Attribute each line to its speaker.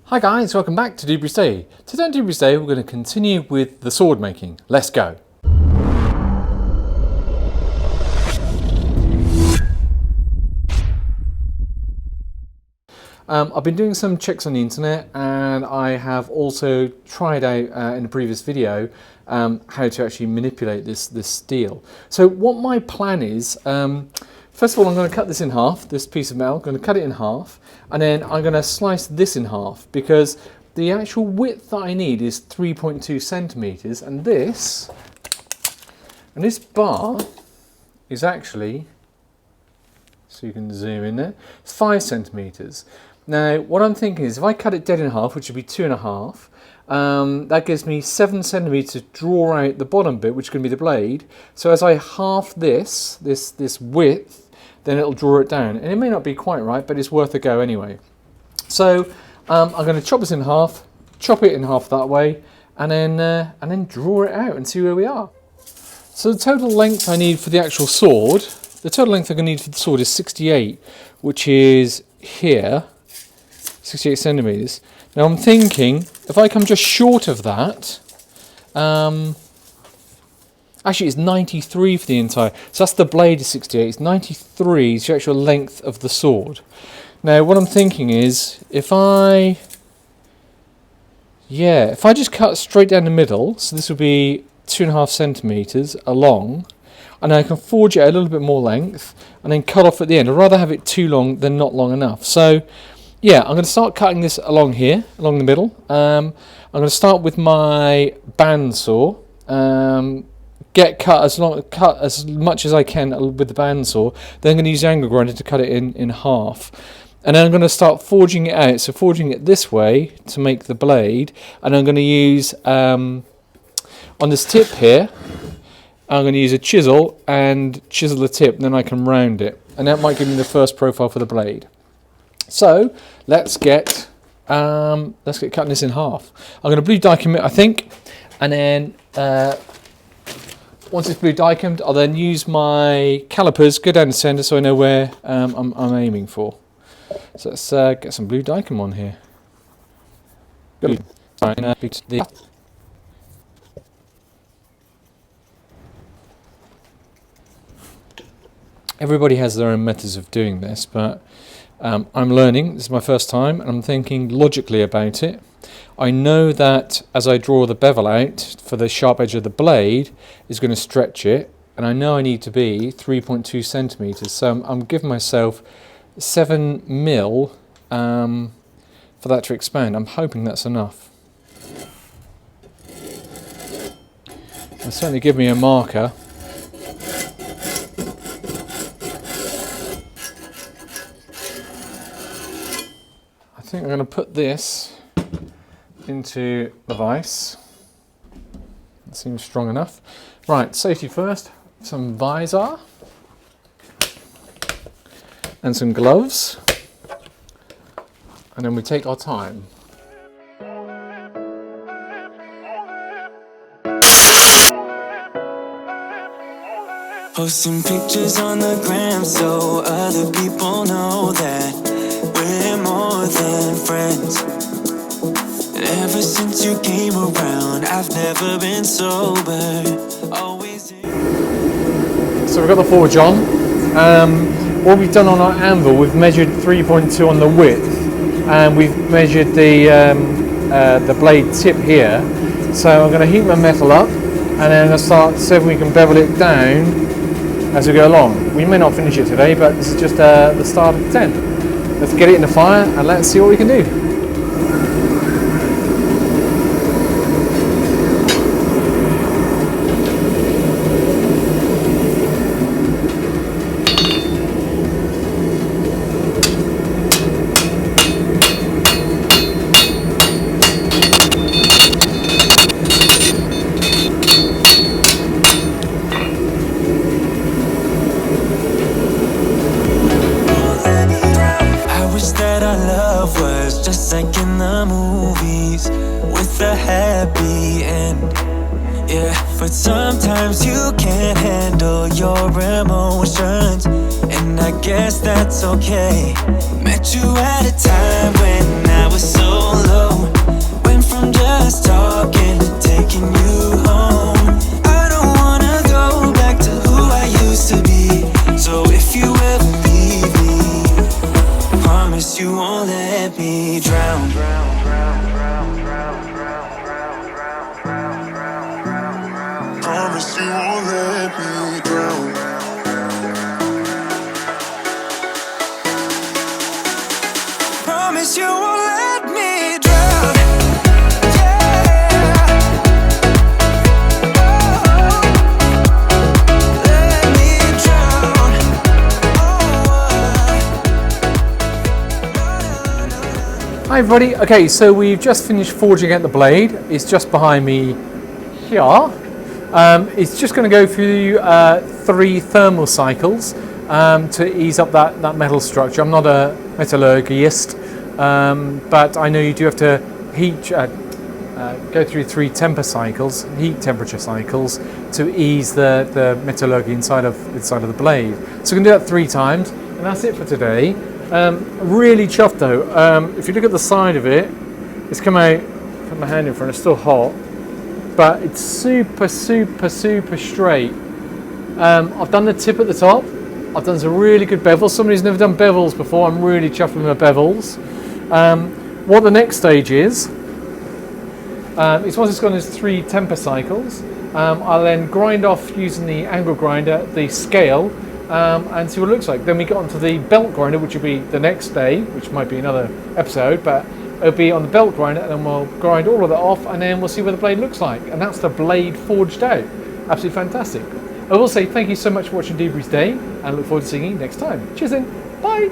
Speaker 1: Hi guys, welcome back to Doobry's Day. Today on Doobry's Day we're going to continue with the sword making. Let's go. I've been doing some checks on the internet, and I have also tried out in a previous video how to actually manipulate this steel. So what my plan is, first of all I'm going to cut this in half, this piece of metal. I'm going to cut it in half, and then I'm going to slice this in half, because the actual width that I need is 3.2 centimeters, and this bar is actually, so you can zoom in there, it's 5 centimeters. Now what I'm thinking is if I cut it dead in half, which would be 2.5, that gives me 7 centimeters to draw out the bottom bit, which is going to be the blade. So as I half this width, then it'll draw it down, and it may not be quite right, but it's worth a go anyway. So I'm going to chop this in half, chop it in half that way, and then draw it out and see where we are. So the total length I need for the actual sword, the total length I'm going to need for the sword is 68, which is here, 68 centimeters. Now I'm thinking if I come just short of that, actually it's 93 for the entire, so that's the blade is 68, it's 93 is the actual length of the sword. Now what I'm thinking is if I just cut straight down the middle, so this would be 2.5 centimeters along, and I can forge it a little bit more length and then cut off at the end. I'd rather have it too long than not long enough. So yeah, I'm going to start cutting this along here, along the middle. I'm going to start with my bandsaw. Cut as much as I can with the bandsaw. Then I'm going to use the angle grinder to cut it in half. And then I'm going to start forging it out. So forging it this way to make the blade. And I'm going to use, on this tip here, I'm going to use a chisel and chisel the tip, and then I can round it. And that might give me the first profile for the blade. So let's get cutting this in half. I'm going to blue dicom it, I think, and then once it's blue dicomed, I'll then use my calipers, go down the centre so I know where I'm aiming for. So let's get some blue dicom on here. Everybody has their own methods of doing this, but I'm learning. This is my first time, and I'm thinking logically about it. I know that as I draw the bevel out for the sharp edge of the blade is going to stretch it, and I know I need to be 3.2 centimeters, so I'm giving myself 7 mil for that to expand. I'm hoping that's enough. It'll certainly give me a marker. I think I'm going to put this into the vise. That seems strong enough. Right, safety first. Some visor and some gloves, and then we take our time.
Speaker 2: Posting pictures on the gram so other people know that we're more than friends. Ever since you came around, I've never been sober. Always.
Speaker 1: So we've got the forge on. What we've done on our anvil, we've measured 3.2 on the width, and we've measured the blade tip here. So I'm going to heat my metal up, and then I'm going to start so we can bevel it down as we go along. We may not finish it today, but this is just the start of the 10. Let's get it in the fire and let's see what we can do.
Speaker 2: Just like in the movies, with a happy end. Yeah, but sometimes you can't handle your emotions, and I guess that's okay. Met you at a time when I was so low. drown. Promise you won't let me drown. Promise you won't let me drown. Yeah. Oh, let me drown.
Speaker 1: Hi everybody. Okay, so we've just finished forging out the blade. It's just behind me here. It's just going to go through 3 thermal cycles to ease up that metal structure. I'm not a metallurgist, but I know you do have to go through 3 temper cycles, heat temperature cycles, to ease the metallurgy inside of the blade. So we're going to do that 3 times, and that's it for today. Really chuffed though. If you look at the side of it, it's come out. Put my hand in front. It's still hot, but it's super straight. I've done the tip at the top. I've done some really good bevels. Somebody who's never done bevels before, I'm really chuffed with my bevels. What the next stage is once it's gone as 3 temper cycles, I'll then grind off using the angle grinder, the scale, and see what it looks like. Then we get onto the belt grinder, which will be the next day, which might be another episode, but it'll be on the belt grinder, and then we'll grind all of that off, and then we'll see what the blade looks like. And that's the blade forged out. Absolutely fantastic. I will say thank you so much for watching Doobrey's Day, and I look forward to seeing you next time. Cheers then. Bye.